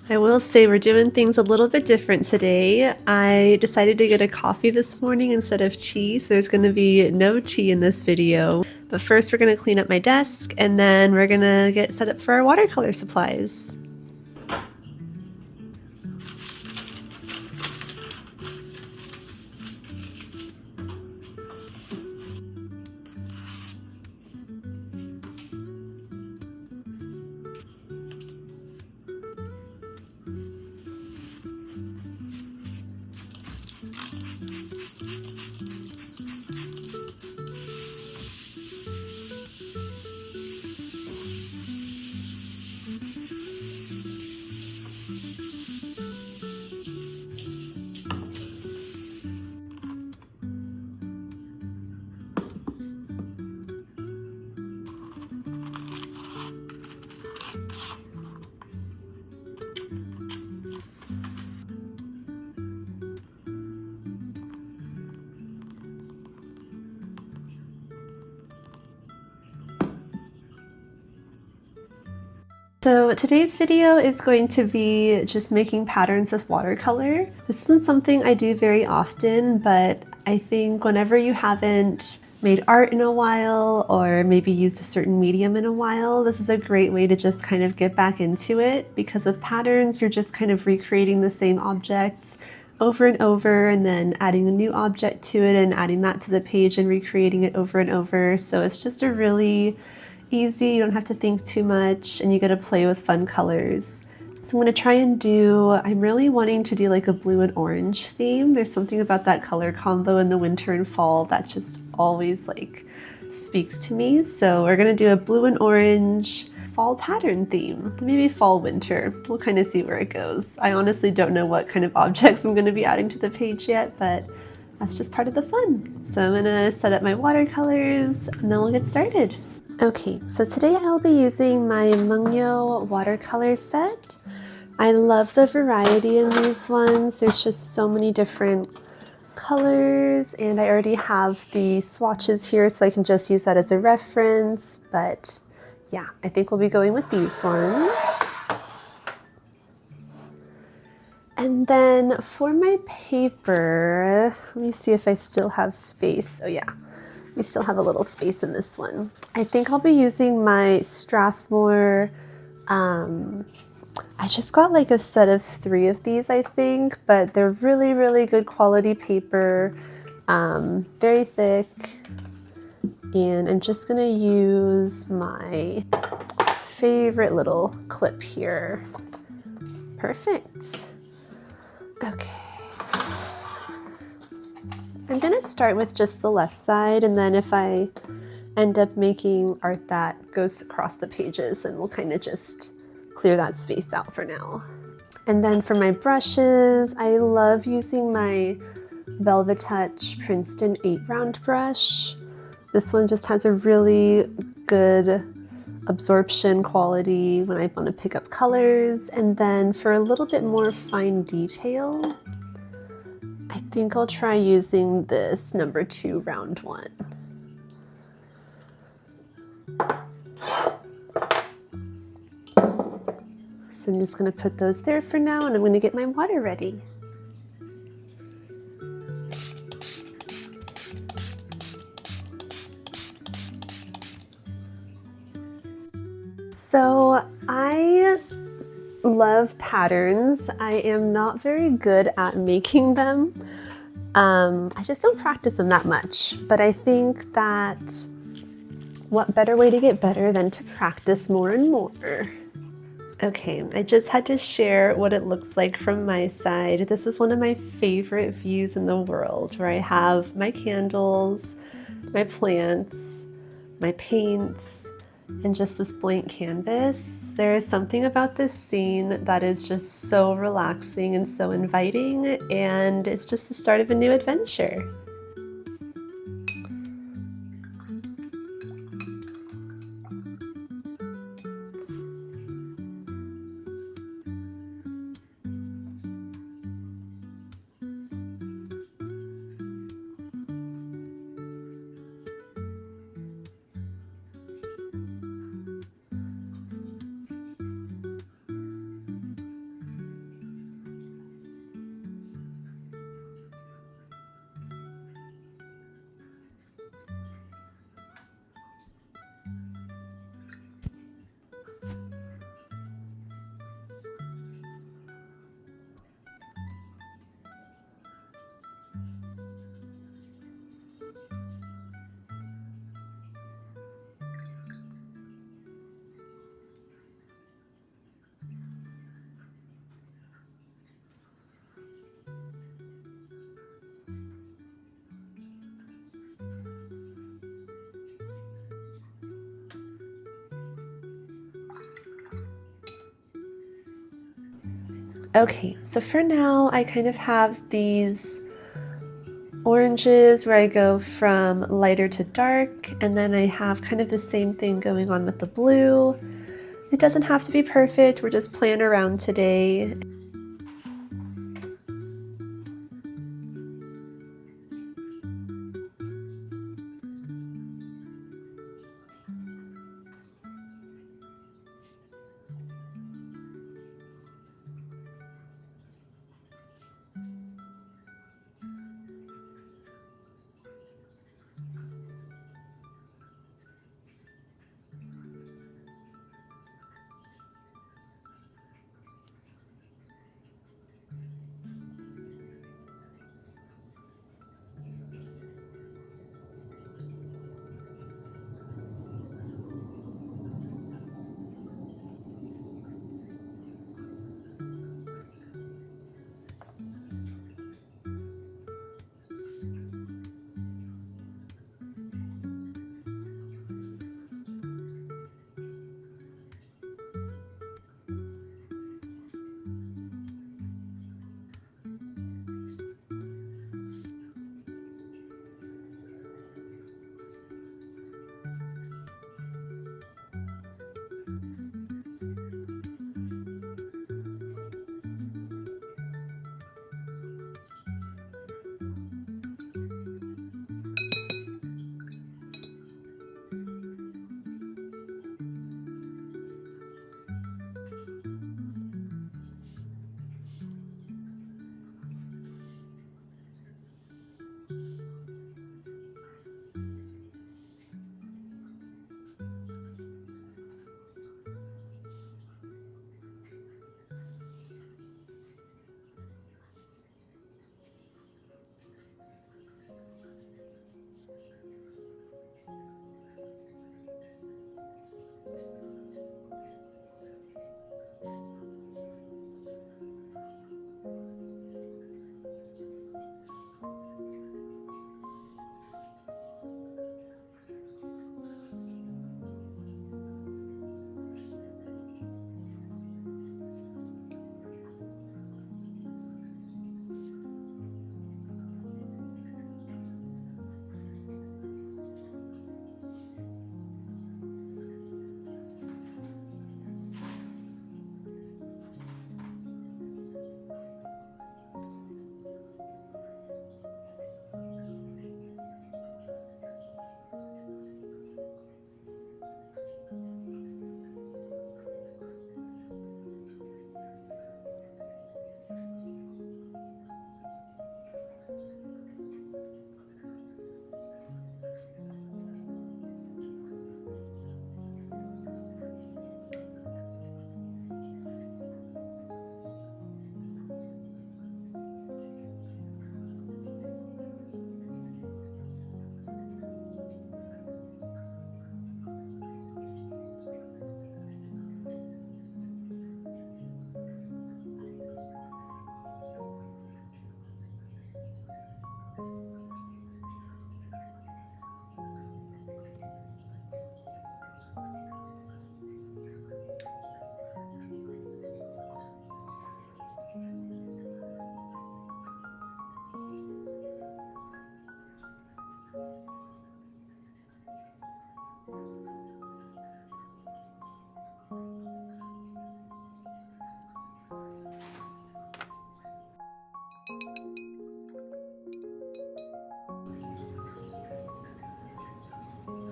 I will say we're doing things a little bit different today. I decided to get a coffee this morning instead of tea, so there's going to be no tea in this video. But first we're going to clean up my desk, and then we're going to get set up for our watercolor supplies. So today's video is going to be just making patterns with watercolor. This isn't something I do very often, but I think whenever you haven't made art in a while or maybe used a certain medium in a while, this is a great way to just kind of get back into it, because with patterns you're just kind of recreating the same objects over and over and then adding a new object to it and adding that to the page and recreating it over and over. So it's just a really easy, you don't have to think too much, and you get to play with fun colors. So I'm going to try and I'm really wanting to do like a blue and orange theme. There's something about that color combo in the winter and fall that just always like speaks to me. So we're going to do a blue and orange fall pattern theme, maybe fall winter. We'll kind of see where it goes. I honestly don't know what kind of objects I'm going to be adding to the page yet, but that's just part of the fun. So I'm going to set up my watercolors and then we'll get started. Okay, so today I'll be using my Malia watercolor set. I love the variety in these ones. There's just so many different colors, and I already have the swatches here so I can just use that as a reference. But yeah, I think we'll be going with these ones. And then for my paper, let me see if I still have space. Oh yeah. We still have a little space in this one. I think I'll be using my Strathmore. I just got like a set of 3 of these, I think, but they're really, really good quality paper, very thick. And I'm just gonna use my favorite little clip here. Perfect. Okay. I'm going to start with just the left side, and then if I end up making art that goes across the pages, then we'll kind of just clear that space out for now. And then for my brushes, I love using my Velvet Touch Princeton 8 round brush. This one just has a really good absorption quality when I want to pick up colors. And then for a little bit more fine detail, I think I'll try using this number 2 round one. So I'm just going to put those there for now, and I'm going to get my water ready. So I love patterns. I am not very good at making them. I just don't practice them that much, but I think that what better way to get better than to practice more and more. Okay, I just had to share what it looks like from my side. This is one of my favorite views in the world, where I have my candles, my plants, my paints, and just this blank canvas. There is something about this scene that is just so relaxing and so inviting, and it's just the start of a new adventure. Okay, so for now I kind of have these oranges where I go from lighter to dark, and then I have kind of the same thing going on with the blue. It doesn't have to be perfect, we're just playing around today.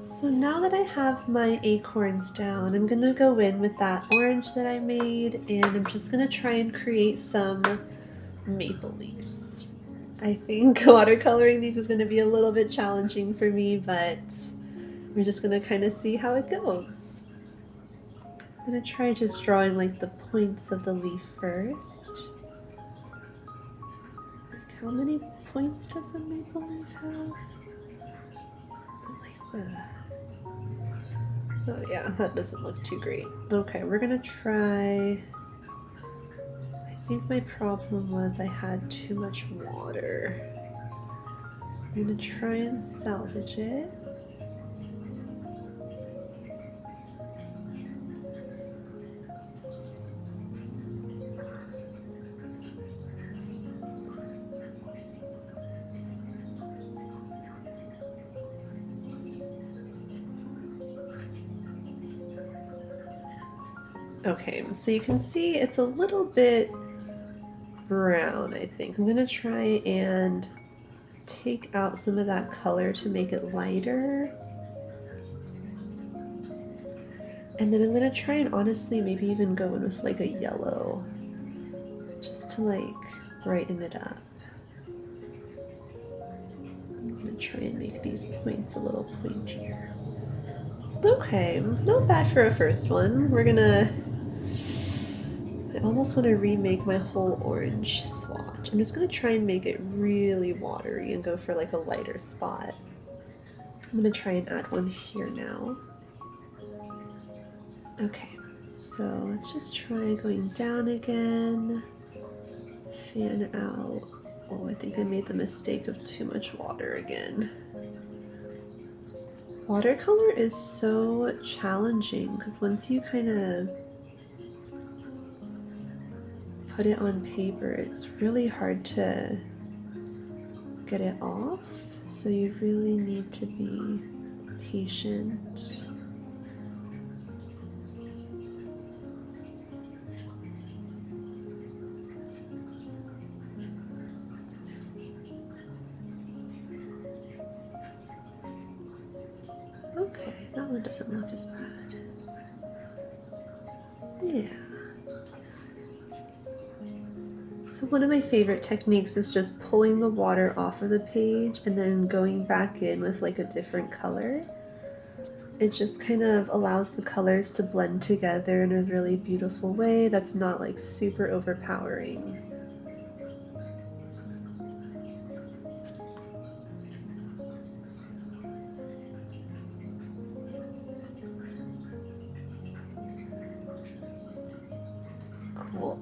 So now that I have my acorns down, I'm gonna go in with that orange that I made, and I'm just gonna try and create some maple leaves. I think watercoloring these is gonna be a little bit challenging for me, but we're just gonna kind of see how it goes. I'm gonna try just drawing like the points of the leaf first. Like how many points does a maple leaf have? Like that. Oh yeah, that doesn't look too great. Okay, we're gonna try. I think my problem was I had too much water. I'm gonna try and salvage it. Okay, so you can see it's a little bit brown, I think. I'm gonna try and take out some of that color to make it lighter. And then I'm gonna try and honestly maybe even go in with like a yellow, just to like brighten it up. I'm gonna try and make these points a little pointier. Okay, not bad for a first one. I almost want to remake my whole orange swatch. I'm just gonna try and make it really watery and go for like a lighter spot. I'm gonna try and add one here now. Okay, so let's just try going down again. Fan out. Oh, I think I made the mistake of too much water again. Watercolor is so challenging because once you kind of put it on paper, it's really hard to get it off. So you really need to be patient. Okay, that one doesn't look as bad. Yeah. So one of my favorite techniques is just pulling the water off of the page and then going back in with like a different color. It just kind of allows the colors to blend together in a really beautiful way that's not like super overpowering. Cool.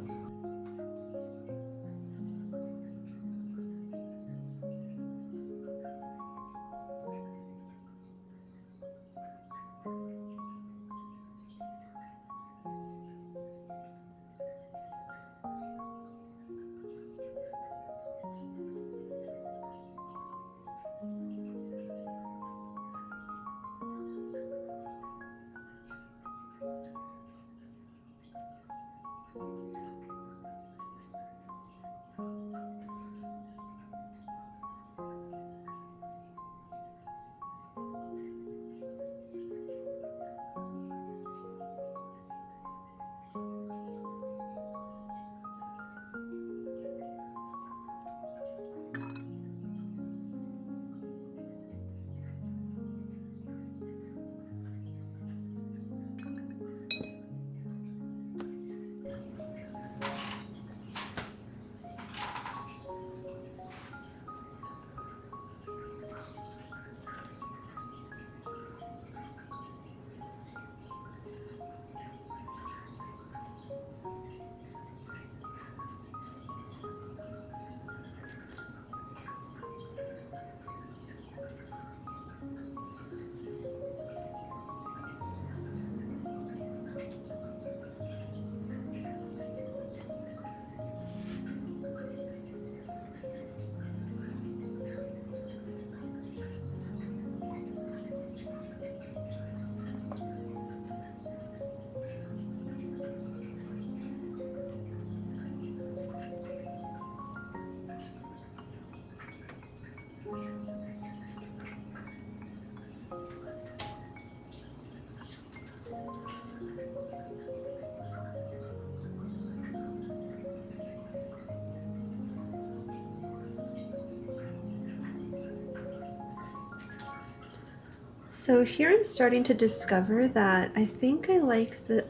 So here I'm starting to discover that I think I like the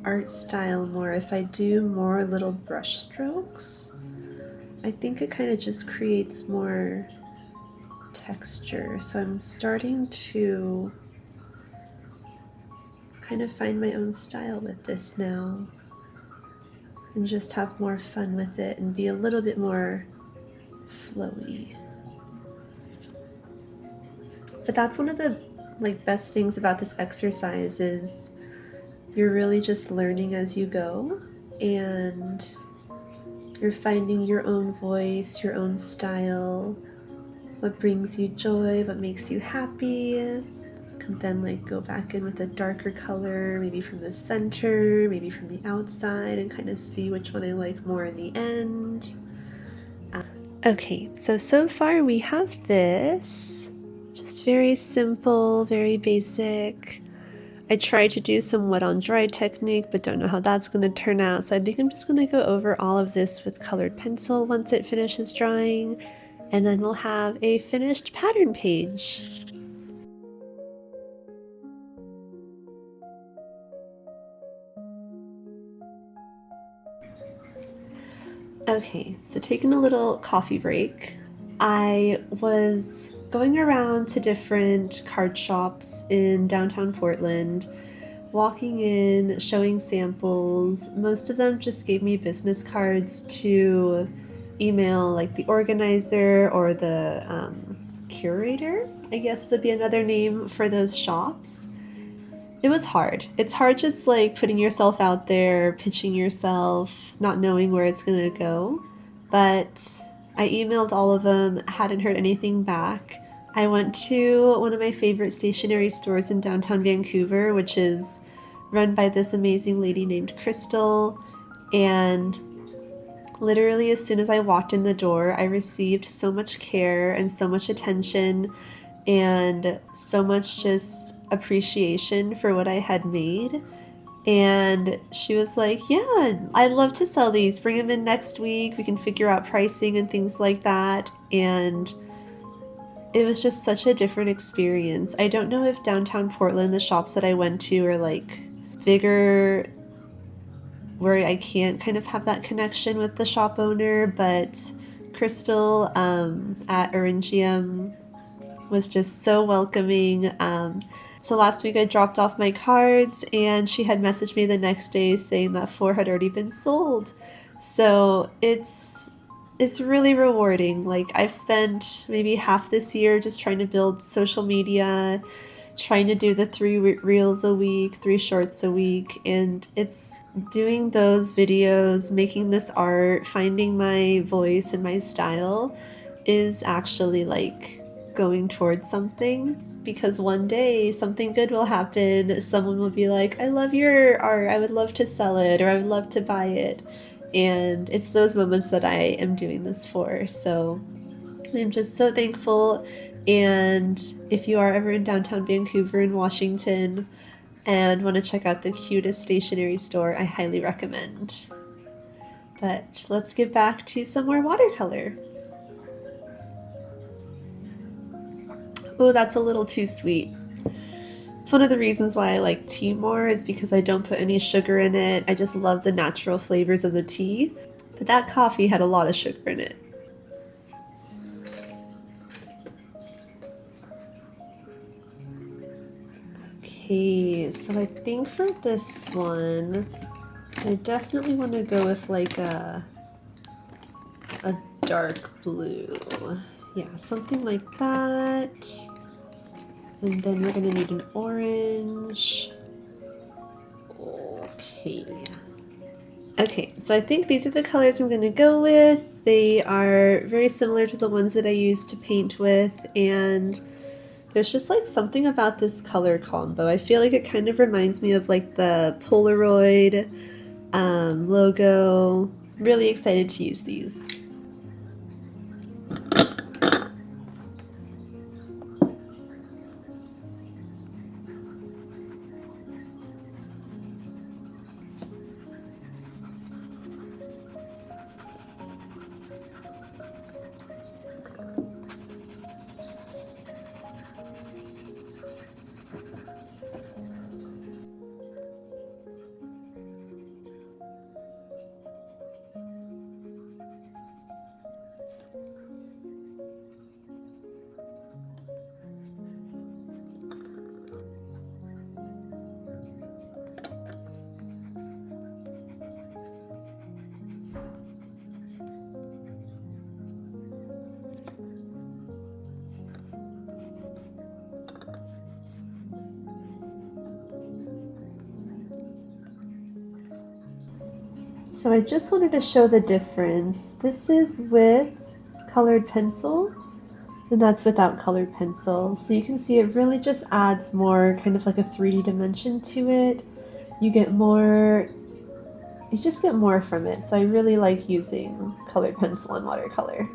art style more if I do more little brush strokes. I think it kind of just creates more texture. So I'm starting to kind of find my own style with this now and just have more fun with it and be a little bit more flowy. But that's one of the best things about this exercise is you're really just learning as you go and you're finding your own voice, your own style, what brings you joy, what makes you happy. Could then like go back in with a darker color, maybe from the center, maybe from the outside, and kind of see which one I like more in the end. Okay, so far we have this. Just very simple, very basic. I tried to do some wet on dry technique, but don't know how that's going to turn out. So I think I'm just going to go over all of this with colored pencil once it finishes drying, and then we'll have a finished pattern page. Okay, so taking a little coffee break. I was going around to different card shops in downtown Portland, walking in, showing samples. Most of them just gave me business cards to email like the organizer or the curator, I guess would be another name for those shops. It was hard. It's hard just like putting yourself out there, pitching yourself, not knowing where it's gonna go. But I emailed all of them, hadn't heard anything back. I went to one of my favorite stationery stores in downtown Vancouver, which is run by this amazing lady named Crystal. And literally as soon as I walked in the door, I received so much care and so much attention and so much just appreciation for what I had made. And she was like, yeah, I'd love to sell these. Bring them in next week. We can figure out pricing and things like that. And it was just such a different experience. I don't know if downtown Portland, the shops that I went to are like bigger where I can't kind of have that connection with the shop owner, but Crystal at Orangium was just so welcoming. So last week I dropped off my cards and she had messaged me the next day saying that 4 had already been sold. So it's really rewarding. Like I've spent maybe half this year just trying to build social media, trying to do the 3 reels a week, 3 shorts a week, and it's doing those videos, making this art, finding my voice and my style is actually like going towards something, because one day something good will happen. Someone will be like, I love your art, I would love to sell it, or I would love to buy it. And it's those moments that I am doing this for. So I'm just so thankful. And if you are ever in downtown Vancouver in Washington and want to check out the cutest stationery store, I highly recommend. But let's get back to some more watercolor. Oh, that's a little too sweet. It's one of the reasons why I like tea more, is because I don't put any sugar in it. I just love the natural flavors of the tea. But that coffee had a lot of sugar in it. Okay, so I think for this one, I definitely want to go with like a dark blue. Yeah, something like that. And then we're gonna need an orange. Okay, so I think these are the colors I'm gonna go with. They are very similar to the ones that I used to paint with, and there's just like something about this color combo. I feel like it kind of reminds me of like the Polaroid logo. Really excited to use these. So I just wanted to show the difference. This is with colored pencil, And that's without colored pencil. So you can see it really just adds more kind of like a 3D dimension to it. You get more, you just get more from it. So I really like using colored pencil and watercolor.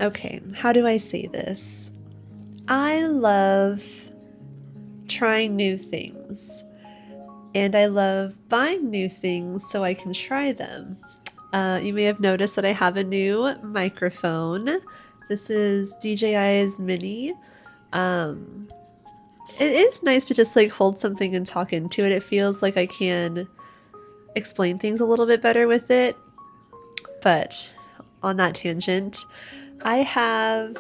Okay, how do I say this? I love trying new things, and I love buying new things so I can try them. You may have noticed that I have a new microphone. This is DJI's Mini. Um, it is nice to just like hold something and talk into it. It feels like I can explain things a little bit better with it. But on that tangent, I have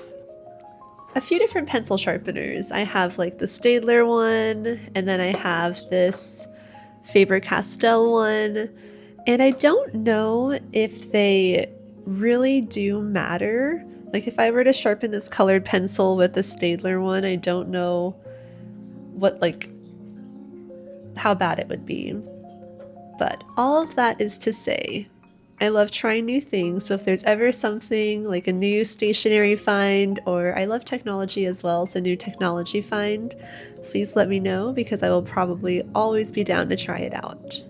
a few different pencil sharpeners. I have like the Staedtler one, and then I have this Faber-Castell one. And I don't know if they really do matter. Like if I were to sharpen this colored pencil with the Staedtler one, I don't know what how bad it would be. But all of that is to say, I love trying new things, so if there's ever something like a new stationery find, or I love technology as well, so new technology find, please let me know because I will probably always be down to try it out.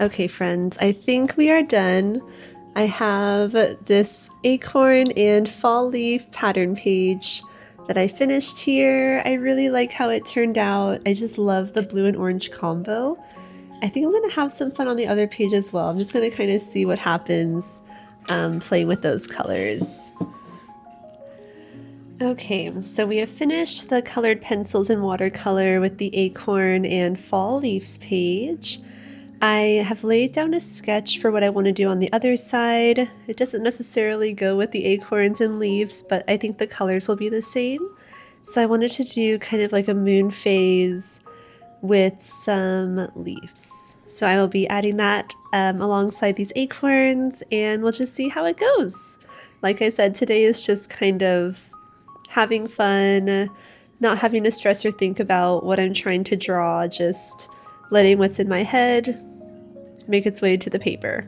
Okay, friends, I think we are done. I have this acorn and fall leaf pattern page that I finished here. I really like how it turned out. I just love the blue and orange combo. I think I'm going to have some fun on the other page as well. I'm just going to kind of see what happens playing with those colors. Okay, so we have finished the colored pencils in watercolor with the acorn and fall leaves page. I have laid down a sketch for what I want to do on the other side. It doesn't necessarily go with the acorns and leaves, but I think the colors will be the same. So I wanted to do kind of like a moon phase with some leaves. So I will be adding that alongside these acorns, and we'll just see how it goes. Like I said, today is just kind of having fun, not having to stress or think about what I'm trying to draw, just letting what's in my head make its way to the paper.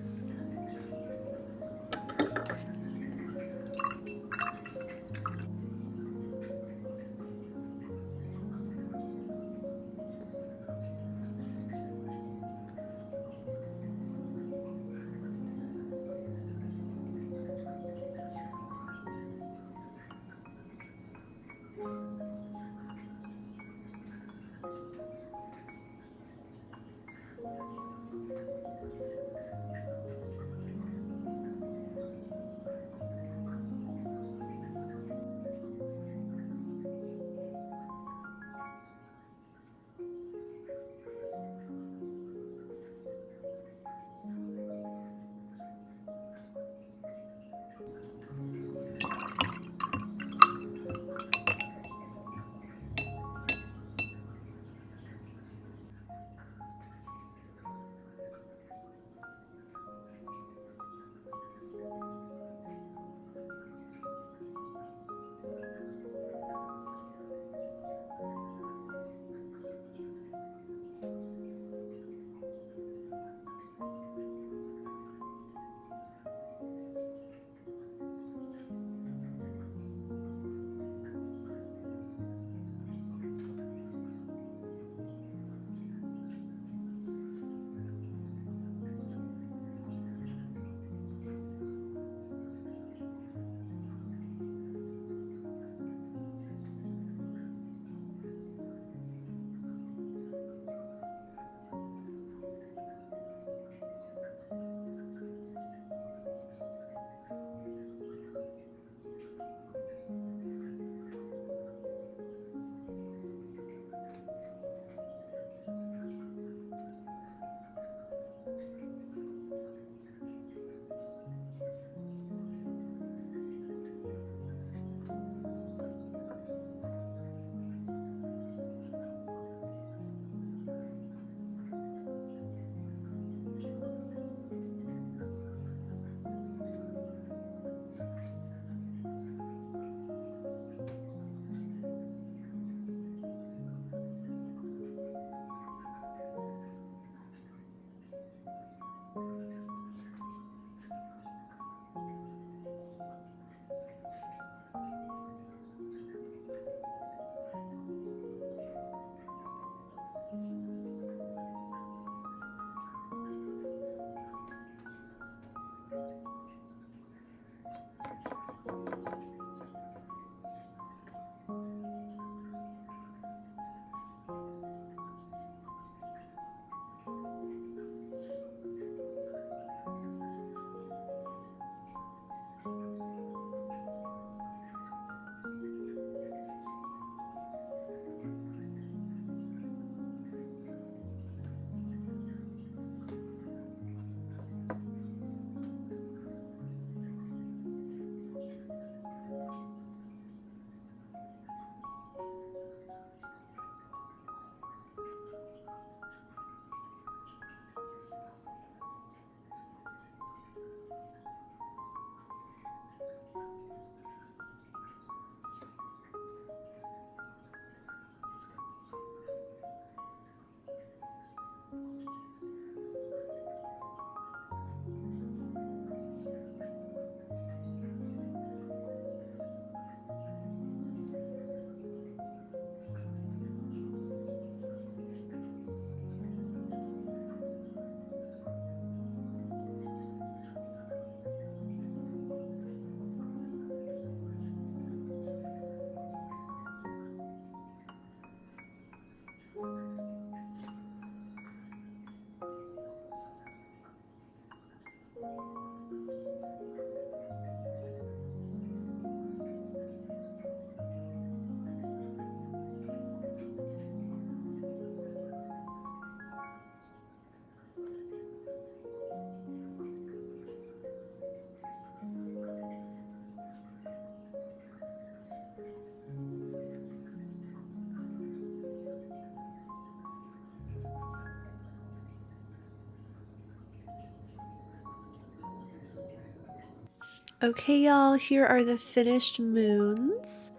Okay, y'all, here are the finished moons.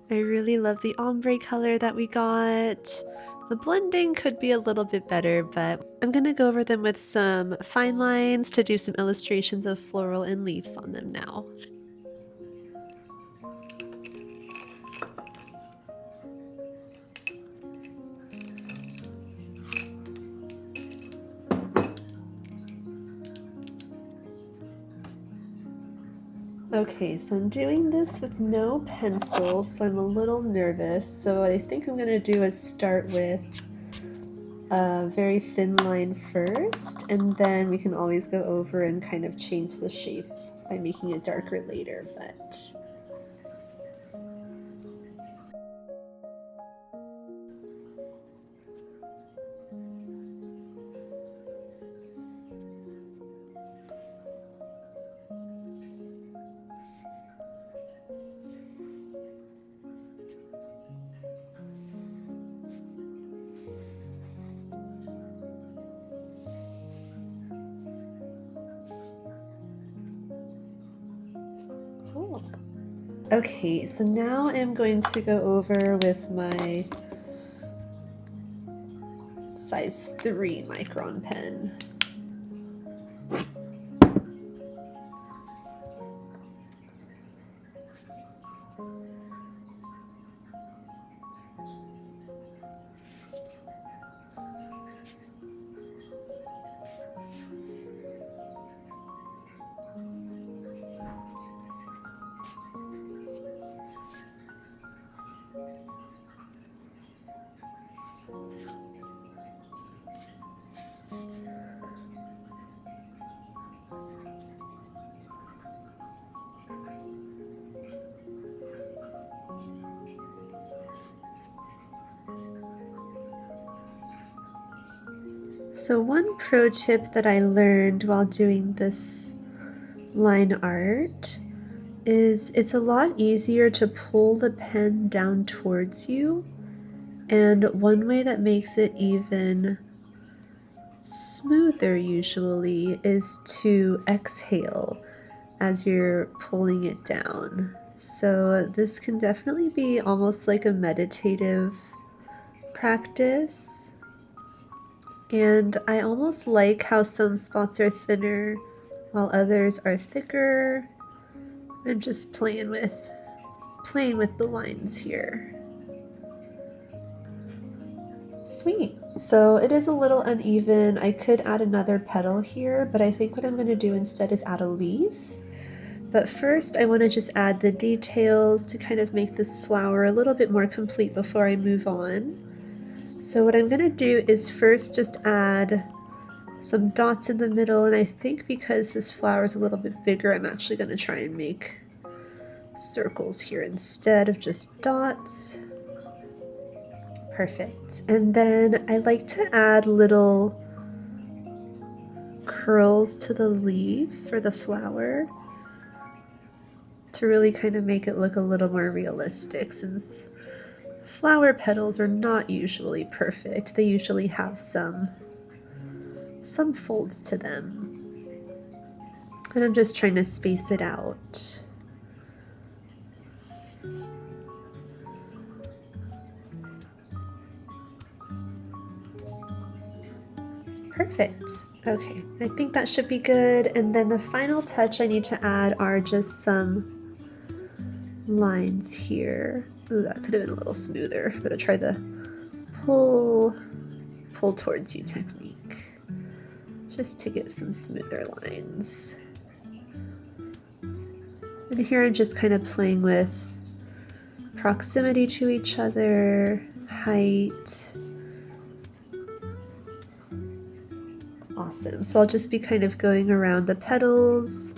I really love the ombre color that we got. The blending could be a little bit better, but I'm gonna go over them with some fine lines to do some illustrations of floral and leaves on them now. Okay, so I'm doing this with no pencil, so I'm a little nervous. So what I think I'm gonna do is start with a very thin line first, and then we can always go over and kind of change the shape by making it darker later, but cool. Okay, so now I'm going to go over with my size 3 micron pen. So one pro tip that I learned while doing this line art is it's a lot easier to pull the pen down towards you, and one way that makes it even smoother usually is to exhale as you're pulling it down. So this can definitely be almost like a meditative practice. And I almost like how some spots are thinner while others are thicker. I'm just playing with the lines here. Sweet. So it is a little uneven. I could add another petal here, but I think what I'm going to do instead is add a leaf. But first I want to just add the details to kind of make this flower a little bit more complete before I move on. So what I'm going to do is first just add some dots in the middle, and I think because this flower is a little bit bigger, I'm actually going to try and make circles here instead of just dots. Perfect. And then I like to add little curls to the leaf for the flower to really kind of make it look a little more realistic, since flower petals are not usually perfect. They usually have some folds to them. And I'm just trying to space it out. Perfect. Okay, I think that should be good. And then the final touch I need to add are just some lines here. Ooh, that could have been a little smoother. I'm gonna try the pull towards you technique, just to get some smoother lines. And here I'm just kind of playing with proximity to each other, height. Awesome. So I'll just be kind of going around the petals,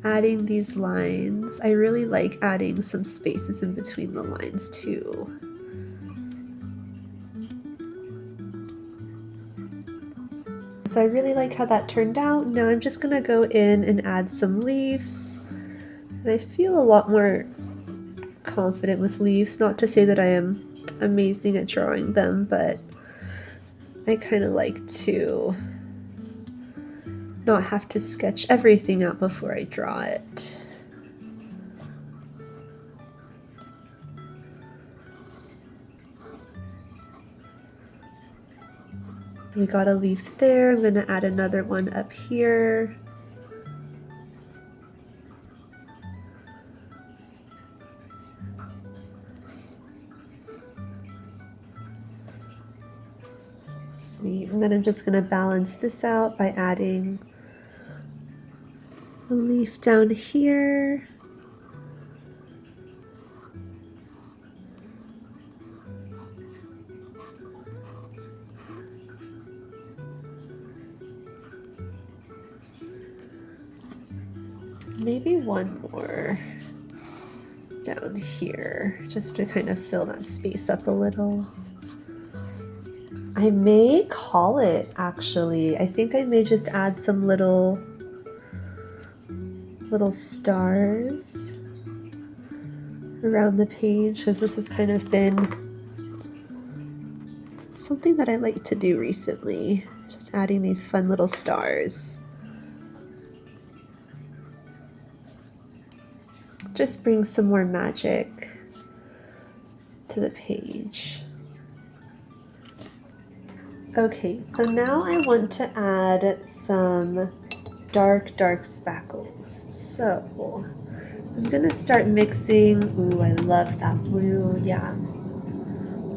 adding these lines. I really like adding some spaces in between the lines too. So I really like how that turned out. Now I'm just gonna go in and add some leaves. And I feel a lot more confident with leaves. Not to say that I am amazing at drawing them, but I kind of like to not have to sketch everything out before I draw it. We got a leaf there. I'm gonna add another one up here. Sweet. And then I'm just gonna balance this out by adding a leaf down here. Maybe one more down here, just to kind of fill that space up a little. I may call it, actually. I think I may just add some little stars around the page, because this has kind of been something that I like to do recently, just adding these fun little stars. Just brings some more magic to the page. Okay, so now I want to add some dark spackles. So I'm gonna start mixing. Ooh, I love that blue. Yeah,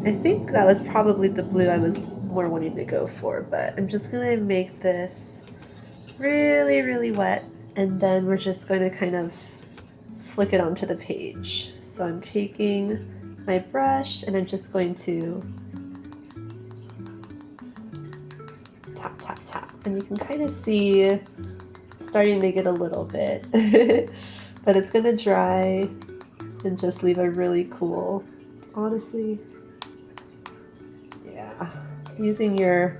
I think that was probably the blue I was more wanting to go for, but I'm just gonna make this really wet, and then we're just going to kind of flick it onto the page. So I'm taking my brush and I'm just going to tap, and you can kind of see starting to get a little bit, but it's gonna dry and just leave a really cool, honestly, yeah, using your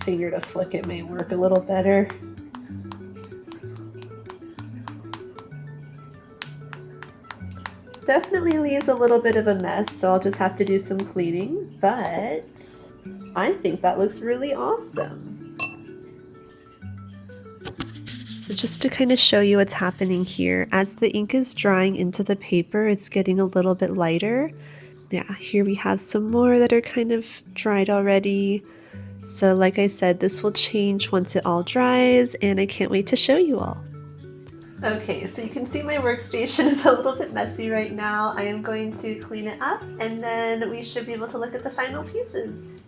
finger to flick it may work a little better. Definitely leaves a little bit of a mess, so I'll just have to do some cleaning, but I think that looks really awesome. So just to kind of show you what's happening here, as the ink is drying into the paper, it's getting a little bit lighter. Yeah, here we have some more that are kind of dried already. So like I said, this will change once it all dries, and I can't wait to show you all. Okay, so you can see my workstation is a little bit messy right now. I am going to clean it up, and then we should be able to look at the final pieces.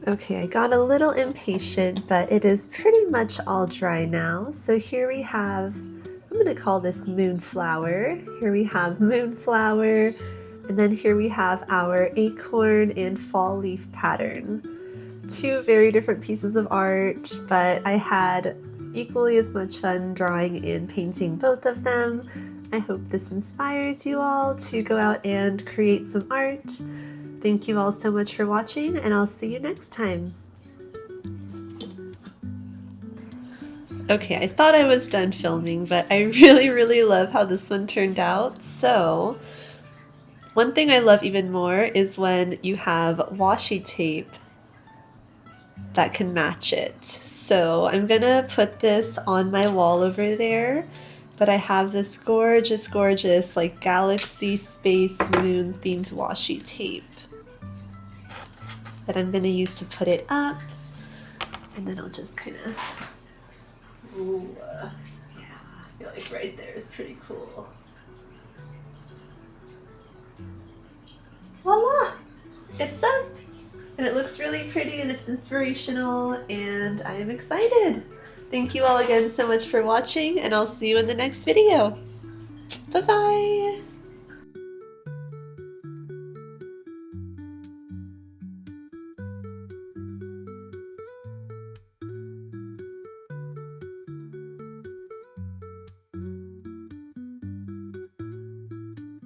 Okay, I got a little impatient, but it is pretty much all dry now. So here we have, I'm going to call this Moonflower. Here we have Moonflower, and then here we have our acorn and fall leaf pattern. Two very different pieces of art, but I had equally as much fun drawing and painting both of them. I hope this inspires you all to go out and create some art. Thank you all so much for watching, and I'll see you next time. Okay, I thought I was done filming, but I really love how this one turned out. So, one thing I love even more is when you have washi tape that can match it. So I'm gonna put this on my wall over there, but I have this gorgeous like galaxy space moon themed washi tape that I'm going to use to put it up, and then I'll just kind of, yeah, I feel like right there is pretty cool. Voila! It's up! And it looks really pretty and it's inspirational, and I am excited! Thank you all again so much for watching, and I'll see you in the next video. Bye-bye!